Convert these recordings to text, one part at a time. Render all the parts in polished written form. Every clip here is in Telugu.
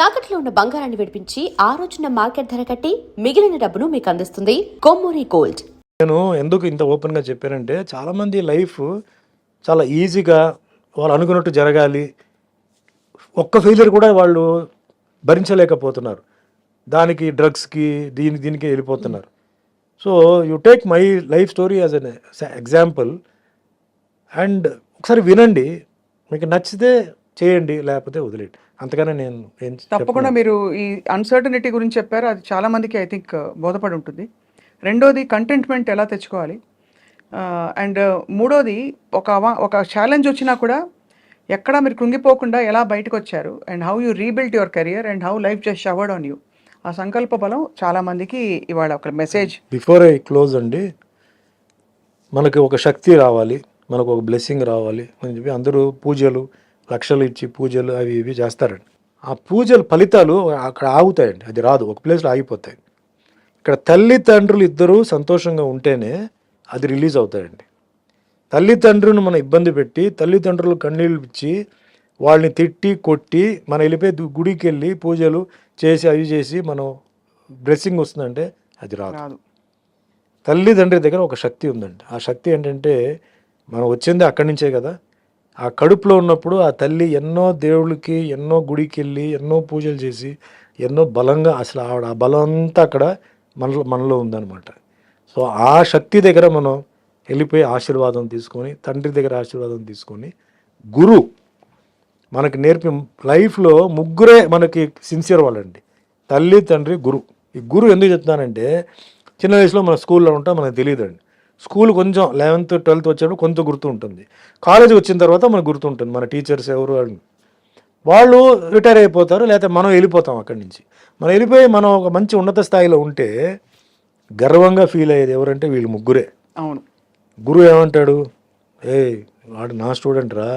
తాకట్లో ఉన్న బంగారాన్ని విడిపించి ఆ రోజున మార్కెట్ ధర కట్టి మిగిలిన డబ్బును మీకు అందిస్తుంది కొమ్మూరి గోల్డ్. నేను ఎందుకు ఇంత ఓపెన్గా చెప్పానంటే చాలామంది లైఫ్ చాలా ఈజీగా వాళ్ళు అనుకున్నట్టు జరగాలి, ఒక్క ఫెయిలియర్ కూడా వాళ్ళు భరించలేకపోతున్నారు, దానికి డ్రగ్స్కి దీనికి వెళ్ళిపోతున్నారు. So you take my life story as an example and ఒకసారి వినండి, మీకు నచ్చితే చేయండి, లేకపోతే వదిలేండి. అంతగానే నేను తప్పకుండా మీరు ఈ అన్సర్టనిటీ గురించి చెప్పారు, అది చాలా మందికి ఐ థింక్ బోధపడి ఉంటుంది. రెండోది కంటెంట్మెంట్ ఎలా తెచ్చుకోవాలి, అండ్ మూడోది ఒక ఛాలెంజ్ వచ్చినా కూడా ఎక్కడ మీరు కృంగిపోకుండా ఎలా బయటకు వచ్చారు, and how you rebuild your career and how life just showered on you. ఆ సంకల్ప బలం చాలా మందికి ఇవాళ ఒక మెసేజ్. బిఫోర్ ఐ క్లోజ్ అండి, మనకి ఒక శక్తి రావాలి, మనకు ఒక బ్లెస్సింగ్ రావాలి అని చెప్పి అందరూ పూజలు లక్షలు ఇచ్చి పూజలు అవి ఇవి చేస్తారండి. ఆ పూజల ఫలితాలు అక్కడ ఆగుతాయండి, అది రాదు, ఒక ప్లేస్లో ఆగిపోతాయి. ఇక్కడ తల్లిదండ్రులు ఇద్దరూ సంతోషంగా ఉంటేనే అది రిలీజ్ అవుతాయండి. తల్లిదండ్రులను మనం ఇబ్బంది పెట్టి తల్లిదండ్రులు కన్నీళ్ళు ఇచ్చి వాళ్ళని తిట్టి కొట్టి మనం వెళ్ళిపోయి గుడికి వెళ్ళి పూజలు చేసి అవి చేసి మనం బ్లెస్సింగ్ వస్తుందంటే అది రాదు. తల్లిదండ్రి దగ్గర ఒక శక్తి ఉందండి. ఆ శక్తి ఏంటంటే మనం వచ్చింది అక్కడి నుంచే కదా. ఆ కడుపులో ఉన్నప్పుడు ఆ తల్లి ఎన్నో దేవుళ్ళకి ఎన్నో గుడికి వెళ్ళి ఎన్నో పూజలు చేసి ఎన్నో బలంగా అసలు ఆవిడ ఆ బలం అంతా అక్కడ మనలో ఉందన్నమాట. సో ఆ శక్తి దగ్గర మనం వెళ్ళిపోయి ఆశీర్వాదం తీసుకొని తండ్రి దగ్గర ఆశీర్వాదం తీసుకొని గురువు మనకి నేర్పి లైఫ్లో ముగ్గురే మనకి సిన్సియర్ వాళ్ళండి, తల్లి తండ్రి గురు. ఈ గురు ఎందుకు చెప్తానంటే చిన్న వయసులో మన స్కూల్లో ఉంటాం, మనకు తెలియదండి. స్కూల్ కొంచెం 11th 12th వచ్చేటప్పుడు కొంచెం గుర్తు ఉంటుంది, కాలేజీ వచ్చిన తర్వాత మనకు గుర్తుంటుంది మన టీచర్స్ ఎవరు అని. వాళ్ళు రిటైర్ అయిపోతారు, లేకపోతే మనం వెళ్ళిపోతాం అక్కడి నుంచి. మనం వెళ్ళిపోయి మనం ఒక మంచి ఉన్నత స్థాయిలో ఉంటే గర్వంగా ఫీల్ అయ్యేది ఎవరంటే వీళ్ళు ముగ్గురే. అవును, గురువు ఏమంటాడు, వాడు నా స్టూడెంట్ రా,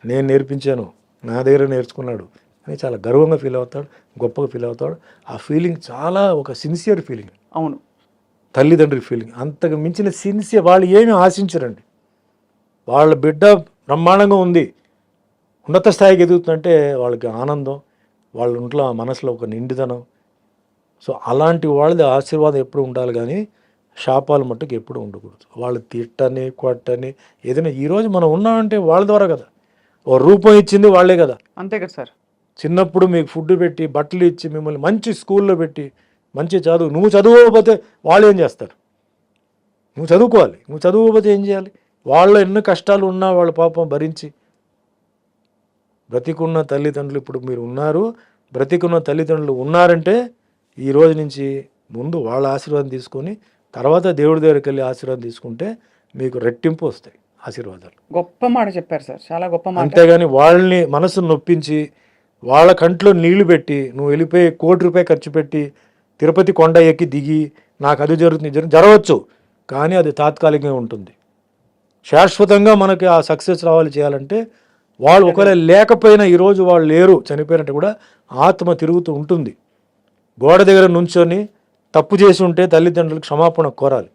నేను నేర్పించాను, నా దగ్గర నేర్చుకున్నాడు అని చాలా గర్వంగా ఫీల్ అవుతాడు, గొప్పగా ఫీల్ అవుతాడు. ఆ ఫీలింగ్ చాలా ఒక సిన్సియర్ ఫీలింగ్. అవును, తల్లిదండ్రుల ఫీలింగ్ అంతకు మించిన సిన్సియర్. వాళ్ళు ఏమీ ఆశించరండి, వాళ్ళ బిడ్డ బ్రహ్మాండంగా ఉంది, ఉన్నత స్థాయికి ఎదుగుతుందంటే వాళ్ళకి ఆనందం, వాళ్ళ ఇంట్లో మనసులో ఒక నిండుదనం. సో అలాంటి వాళ్ళది ఆశీర్వాదం ఎప్పుడు ఉండాలి, కానీ శాపాలు మట్టుకు ఎప్పుడు ఉండకూడదు. వాళ్ళు తిట్టని కొట్టని ఏదైనా ఈరోజు మనం ఉన్నామంటే వాళ్ళ ద్వారా కదా, ఓ రూపం ఇచ్చింది వాళ్ళే కదా. అంతే కదా సార్. చిన్నప్పుడు మీకు ఫుడ్ పెట్టి బట్టలు ఇచ్చి మిమ్మల్ని మంచి స్కూల్లో పెట్టి మంచి చదువు, నువ్వు చదువుకోకపోతే వాళ్ళు ఏం చేస్తారు? నువ్వు చదువుకోవాలి, నువ్వు చదువుకోకపోతే ఏం చేయాలి? వాళ్ళు ఎన్ని కష్టాలు ఉన్నా వాళ్ళ పాపం భరించి బ్రతికున్న తల్లిదండ్రులు ఇప్పుడు మీరు ఉన్నారు, బ్రతికున్న తల్లిదండ్రులు ఉన్నారంటే ఈ రోజు నుంచి ముందు వాళ్ళ ఆశీర్వాదం తీసుకొని తర్వాత దేవుడి దగ్గరికి వెళ్ళి ఆశీర్వాదం తీసుకుంటే మీకు రెట్టింపు వస్తాయి ఆశీర్వాదాలు. గొప్ప మాట చెప్పారు సార్, చాలా గొప్ప మాట. అంతేగాని వాళ్ళని మనసును నొప్పించి వాళ్ళ కంట్లో నీళ్లు పెట్టి నువ్వు వెళ్ళిపోయి ₹1,00,00,000 ఖర్చు పెట్టి తిరుపతి కొండ ఎక్కి దిగి నాకు అది జరుగుతుంది జరగవచ్చు, కానీ అది తాత్కాలికంగా ఉంటుంది. శాశ్వతంగా మనకి ఆ సక్సెస్ రావాలి చేయాలంటే వాళ్ళు ఒకవేళ లేకపోయినా ఈరోజు వాళ్ళు లేరు చనిపోయినట్టు కూడా ఆత్మ తిరుగుతూ ఉంటుంది. గోడ దగ్గర నుంచొని తప్పు చేసి ఉంటే తల్లిదండ్రులకు క్షమాపణ కోరాలి,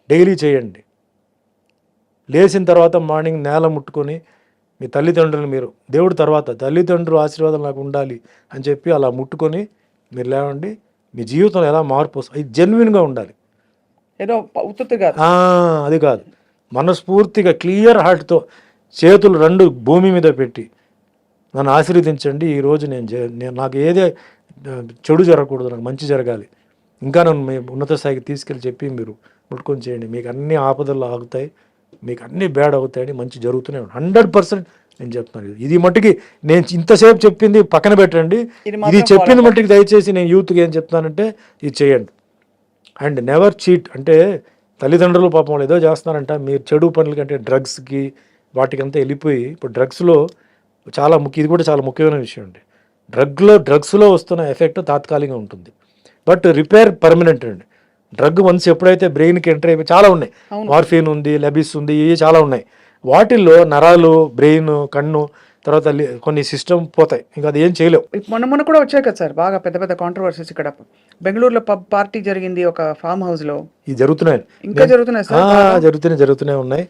డైలీ చేయండి. లేచిన తర్వాత మార్నింగ్ నేల ముట్టుకొని మీ తల్లిదండ్రులు మీరు దేవుడి తర్వాత తల్లిదండ్రులు ఆశీర్వాదం నాకు ఉండాలి అని చెప్పి అలా ముట్టుకొని మీరు లేవండి. మీ జీవితంలో ఎలా మార్పు వస్తుంది, ఇది జెన్యున్గా ఉండాలి, ఏదో ఉత్తుగా అది కాదు. మనస్ఫూర్తిగా క్లియర్ హార్ట్తో చేతులు రెండు భూమి మీద పెట్టి నన్ను ఆశీర్వదించండి, ఈరోజు నేను నాకు ఏదే చెడు జరగకూడదు, నాకు మంచి జరగాలి, ఇంకా నన్ను ఉన్నత స్థాయికి తీసుకెళ్ళి చెప్పి మీరు ముట్టుకొని చేయండి. మీకు అన్ని ఆపదలు ఆగుతాయి, మీకు అన్ని బ్యాడ్ అవుతాయని మంచి జరుగుతూనే 100% నేను చెప్తాను. ఇది మట్టుకి నేను ఇంతసేపు చెప్పింది పక్కన పెట్టండి, ఇది చెప్పింది మట్టుకి దయచేసి నేను యూత్కి ఏం చెప్తానంటే ఇది చేయండి. And never cheat. అంటే తల్లిదండ్రులు పాపం వాళ్ళు ఏదో చేస్తున్నారంట, మీరు చెడు పనుల కంటే డ్రగ్స్కి వాటికంతా వెళ్ళిపోయి ఇప్పుడు డ్రగ్స్లో చాలా ఇది కూడా చాలా ముఖ్యమైన విషయం అండి. డ్రగ్స్లో వస్తున్న ఎఫెక్ట్ తాత్కాలికంగా ఉంటుంది, బట్ రిపేర్ పర్మనెంట్ అండి. డ్రగ్ వన్స్ ఎప్పుడైతే బ్రెయిన్కి ఎంటర్ అయిపోయి చాలా ఉన్నాయి, మార్ఫిన్ ఉంది, లెబిస్ ఉంది, ఇవి చాలా ఉన్నాయి. వాటిల్లో నరాలు, బ్రెయిన్, కన్ను తర్వాత కొన్ని సిస్టమ్ పోతాయి, ఇంకా అది ఏం చేయలేవు. మొన్న కూడా వచ్చాయి కదా సార్ బాగా పెద్ద పెద్ద కాంట్రవర్సీస్. ఇక్కడ బెంగళూరులో పబ్ పార్టీ జరిగింది ఒక ఫామ్ హౌస్ లో, ఇది జరుగుతున్నాయి, ఇంకా జరుగుతున్నాయి సార్. జరుగుతూనే ఉన్నాయి.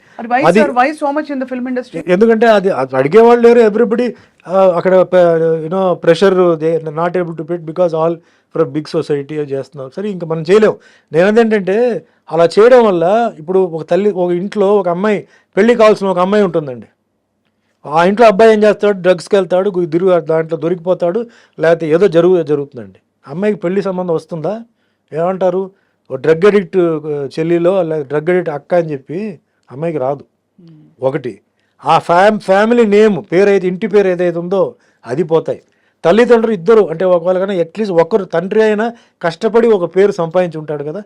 Why so much in the film industry? ఎందుకంటే అది అడిగేవాళ్ళు లేరు, ఎవ్రీబడి అక్కడ you know pressure not able to pit because all for big society చేస్తున్నారు. సరే ఇంకా మనం చేయలేం. నేనేంటంటే అలా చేయడం వల్ల ఇప్పుడు ఒక ఇంట్లో ఒక అమ్మాయి పెళ్లి కావాల్సిన ఒక అమ్మాయి ఉంటుందండి. ఆ ఇంట్లో అబ్బాయి ఏం చేస్తాడు, డ్రగ్స్కి వెళ్తాడు, దాంట్లో దొరికిపోతాడు, లేకపోతే ఏదో జరుగుతుందండి. అమ్మాయికి పెళ్లి సంబంధం వస్తుందా? ఏమంటారు, ఓ డ్రగ్ అడిక్ట్ చెల్లిలో డ్రగ్ అడిక్ట్ అక్క అని చెప్పి అమ్మాయికి రాదు. ఒకటి ఆ ఫ్యామిలీ నేమ్ పేరు అయితే, ఇంటి పేరు ఏదైతే ఉందో అది పోతాయి. తల్లిదండ్రులు ఇద్దరు అంటే ఒకవేళ కానీ అట్లీస్ట్ ఒకరు తండ్రి అయినా కష్టపడి ఒక పేరు సంపాదించి ఉంటాడు కదా,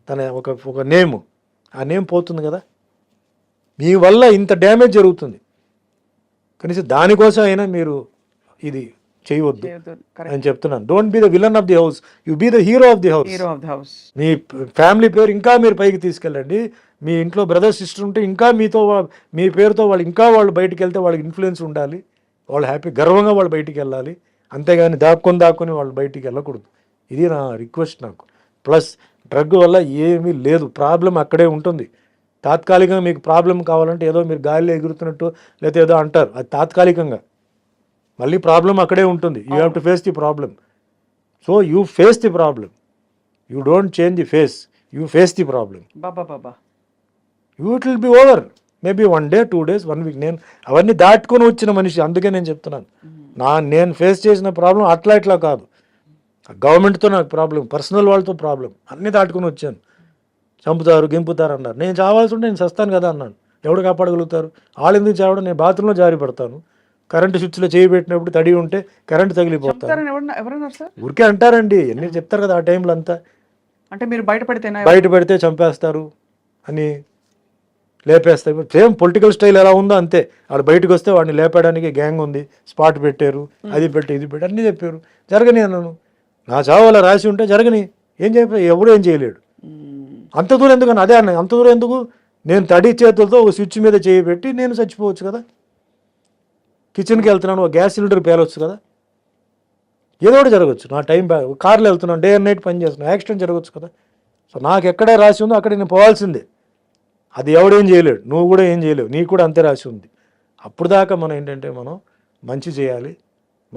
తన ఒక నేమ్, ఆ నేమ్ పోతుంది కదా. మీ వల్ల ఇంత డ్యామేజ్ జరుగుతుంది, కనీసం దానికోసం అయినా మీరు ఇది చేయవద్దు అని చెప్తున్నాను. Don't be the villain of the house, you be the hero of the house. Me family పేరు ఇంకా మీరు పైకి తీసుకెళ్ళండి. మీ ఇంట్లో బ్రదర్ సిస్టర్ ఉంటే ఇంకా మీ పేరుతో వాళ్ళు బయటికి వెళ్తే వాళ్ళకి ఇన్ఫ్లుయెన్స్ ఉండాలి, వాళ్ళు హ్యాపీ గర్వంగా వాళ్ళు బయటికి వెళ్ళాలి. అంతేగాని దాక్కుని వాళ్ళు బయటికి వెళ్ళకూడదు. ఇది నా రిక్వెస్ట్ నాకు. ప్లస్ డ్రగ్ వల్ల ఏమీ లేదు, ప్రాబ్లం అక్కడే ఉంటుంది. తాత్కాలికంగా మీకు ప్రాబ్లం కావాలంటే ఏదో మీరు గాలిలో ఎగురుతున్నట్టు లేకపోతే ఏదో అంటారు, అది తాత్కాలికంగా, మళ్ళీ ప్రాబ్లం అక్కడే ఉంటుంది. You have to face the problem. So you face the problem, you don't change the face, you face the problem. It will be over maybe 1 day 2 days 1 week. నేను అవన్నీ దాటుకొని వచ్చిన మనిషి, అందుకే నేను చెప్తున్నాను. నేను ఫేస్ చేసిన ప్రాబ్లం అట్లా కాదు, గవర్నమెంట్తో నాకు ప్రాబ్లం, పర్సనల్ వాళ్ళతో ప్రాబ్లం, అన్నీ దాటుకొని వచ్చాను. చంపుతారు గింపుతారు అన్నారు, నేను చావాల్సి ఉంటే నేను చస్తాను కదా అన్నాను. ఎవడు కాపాడగలుగుతారు? వాళ్ళు ఎందుకు చావడం? నేను బాత్రూంలో జారి పడతాను, కరెంటు స్విచ్లో చేయి పెట్టినప్పుడు తడి ఉంటే కరెంటు తగిలిపోతాను. ఊరికే అంటారండి, ఎన్ని చెప్తారు కదా ఆ టైంలో అంతా. అంటే మీరు బయట పెడితే చంపేస్తారు అని లేపేస్తారు. సేమ్ పొలిటికల్ స్టైల్ ఎలా ఉందో అంతే. వాడు బయటకు వస్తే వాడిని లేపడానికి గ్యాంగ్ ఉంది, స్పాట్ పెట్టారు, అది పెట్టి ఇది పెట్టి అన్నీ చెప్పారు. జరగని అన్నాను, నా చావు అలా రాసి ఉంటే జరగని, ఏం చెప్పారు, ఎవడు ఏం చేయలేడు. అంత దూరం ఎందుకు అన్న, అదే అన్న, అంత దూరం ఎందుకు? నేను తడి చేతులతో ఒక స్విచ్ మీద చేయి పెట్టి నేను చచ్చిపోవచ్చు కదా. కిచెన్కి వెళ్తున్నాను, ఒక గ్యాస్ సిలిండర్ పేలవచ్చు కదా, ఏదో ఒకటి జరగచ్చు. నా టైం కార్లో వెళ్తున్నాను, డే అండ్ నైట్ పని చేస్తున్నాను, యాక్సిడెంట్ జరగచ్చు కదా. సో నాకు ఎక్కడే రాసి ఉందో అక్కడ నేను పోవాల్సిందే. అది ఎవడేం చేయలేడు, నువ్వు కూడా ఏం చేయలేవు, నీకు కూడా అంతే రాసి ఉంది. అప్పుడు దాకా మనం ఏంటంటే మనం మంచి చేయాలి,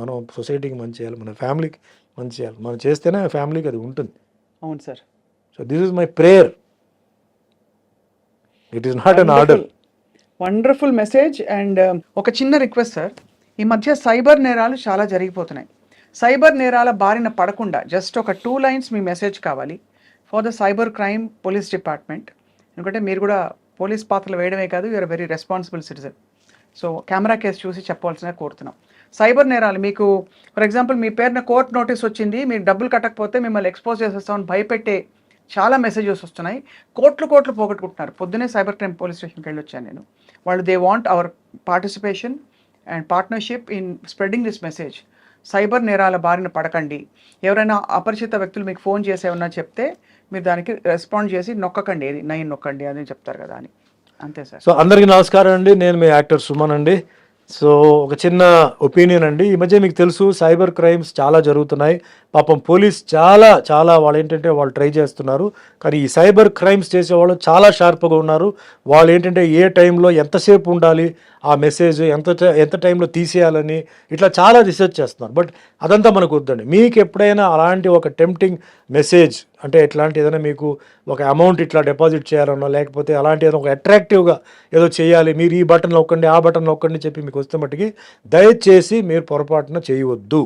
మనం సొసైటీకి మంచి చేయాలి, మన ఫ్యామిలీకి మంచి చేయాలి. మనం చేస్తేనే ఫ్యామిలీకి అది ఉంటుంది. అవును sir. So this is my prayer, it is not an order. Wonderful message. And ఒక చిన్న రిక్వెస్ట్ సార్, ఈ మధ్య సైబర్ నేరాలు చాలా జరిగిపోతున్నాయి. సైబర్ నేరాల బారిన పడకుండా జస్ట్ ఒక 2 lines మీ మెసేజ్ కావాలి for the cyber crime police department. ఎందుకంటే మీరు కూడా పోలీస్ పాత్రలు వేయడమే కాదు, you're very responsible citizen. So camera case చూసి చెప్పవలసిన కోరుతున్నాం. సైబర్ నేరాలు, మీకు ఫర్ ఎగ్జాంపుల్ మీ పేరున కోర్టు నోటీస్ వచ్చింది, మీరు డబ్బులు కట్టకపోతే మిమ్మల్ని ఎక్స్పోజ్ చేసేస్తామని భయపెట్టే చాలా మెసేజెస్ వస్తున్నాయి. కోట్లు పోగొట్టుకుంటున్నారు. పొద్దునే సైబర్ క్రైమ్ పోలీస్ స్టేషన్కి వెళ్ళి వచ్చాను నేను. వాళ్ళు they want hour participation and partnership in spreading this message. Cyber నేరాల బారిన పడకండి. ఎవరైనా అపరిచిత వ్యక్తులు మీకు ఫోన్ చేసి ఏమన్నా చెప్తే మీరు దానికి రెస్పాండ్ చేసి నొక్కకండి, ఏది 9 నొక్కండి అని చెప్తారు కదా అని. అంతే సార్. సో అందరికీ నమస్కారం అండి, నేను మీ యాక్టర్ సుమన్ అండి. సో ఒక చిన్న ఒపీనియన్ అండి, ఈ మధ్య మీకు తెలుసు సైబర్ క్రైమ్స్ చాలా జరుగుతున్నాయి. పాపం పోలీస్ చాలా వాళ్ళు ఏంటంటే వాళ్ళు ట్రై చేస్తున్నారు, కానీ ఈ సైబర్ క్రైమ్స్ చేసేవాళ్ళు చాలా షార్ప్గా ఉన్నారు. వాళ్ళు ఏంటంటే ఏ టైంలో ఎంతసేపు ఉండాలి, ఆ మెసేజ్ ఎంత టైంలో తీసేయాలని ఇట్లా చాలా రీసెర్చ్ చేస్తున్నారు. బట్ అదంతా మనకు వద్దండి. మీకు ఎప్పుడైనా అలాంటి ఒక టెంప్టింగ్ మెసేజ్ అంటే ఎట్లాంటి ఏదైనా మీకు ఒక అమౌంట్ ఇట్లా డిపాజిట్ చేయాలన్నా, లేకపోతే అలాంటి ఏదైనా ఒక అట్రాక్టివ్గా ఏదో చేయాలి, మీరు ఈ బటన్ నొక్కండి ఆ బటన్ నొక్కండి చెప్పి మీకు వస్తే మట్టుకి దయచేసి మీరు పొరపాటున చేయవద్దు.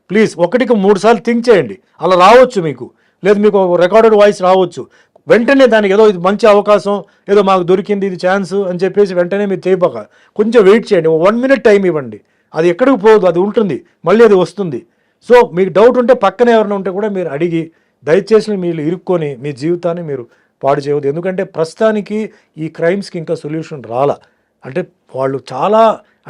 ప్లీజ్ 1కి 3 సార్లు థింక్ చేయండి. అలా రావచ్చు మీకు, లేదు మీకు రికార్డెడ్ వాయిస్ రావచ్చు. వెంటనే దానికి ఏదో ఇది మంచి అవకాశం, ఏదో మాకు దొరికింది ఇది ఛాన్స్ అని చెప్పేసి వెంటనే మీరు చేయబోక కొంచెం వెయిట్ చేయండి. 1 minute టైం ఇవ్వండి. అది ఎక్కడికి పోదు, అది ఉంటుంది, మళ్ళీ అది వస్తుంది. సో మీకు డౌట్ ఉంటే పక్కన ఎవరైనా ఉంటే కూడా మీరు అడిగి దయచేసి మీరు ఇరుక్కొని మీ జీవితాన్ని మీరు పాడు చేయవద్దు. ఎందుకంటే ప్రస్తుతానికి ఈ క్రైమ్స్కి ఇంకా సొల్యూషన్ రాలా. అంటే వాళ్ళు చాలా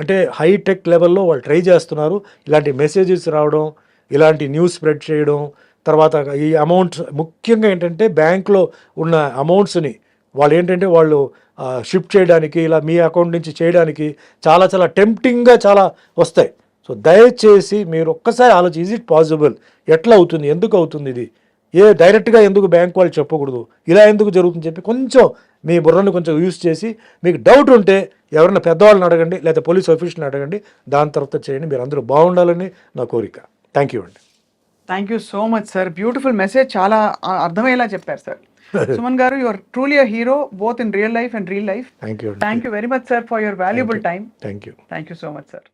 అంటే హైటెక్ లెవెల్లో వాళ్ళు ట్రై చేస్తున్నారు. ఇలాంటి మెసేజెస్ రావడం, ఇలాంటి న్యూస్ స్ప్రెడ్ చేయడం, తర్వాత ఈ అమౌంట్స్ ముఖ్యంగా ఏంటంటే బ్యాంక్లో ఉన్న అమౌంట్స్ని వాళ్ళు ఏంటంటే వాళ్ళు షిఫ్ట్ చేయడానికి, ఇలా మీ అకౌంట్ నుంచి చేయడానికి చాలా చాలా టెంప్టింగ్గా చాలా వస్తాయి. సో దయచేసి మీరు ఒక్కసారి ఆలోచి, ఈజ్ ఇట్ పాసిబుల్, ఎట్లా అవుతుంది, ఎందుకు అవుతుంది ఇది, డైరెక్ట్గా ఎందుకు బ్యాంక్ వాళ్ళు చెప్పకూడదు, ఇలా ఎందుకు జరుగుతుంది చెప్పి కొంచెం మీ బుర్రని కొంచెం యూస్ చేసి, మీకు డౌట్ ఉంటే ఎవరైనా పెద్దవాళ్ళని అడగండి, లేదా పోలీస్ ఆఫీసర్ని అడగండి, దాని తర్వాత చేయండి. మీరు అందరూ బాగుండాలని నా కోరిక. థ్యాంక్ యూ అండి. Thank you so much sir. Beautiful message, చాలా అర్థమయ్యేలా చెప్పారు sir. Suman garu, you are truly a hero both in real life and real life. Thank you. Thank you very much sir for your valuable time. Thank you. Thank you so much sir.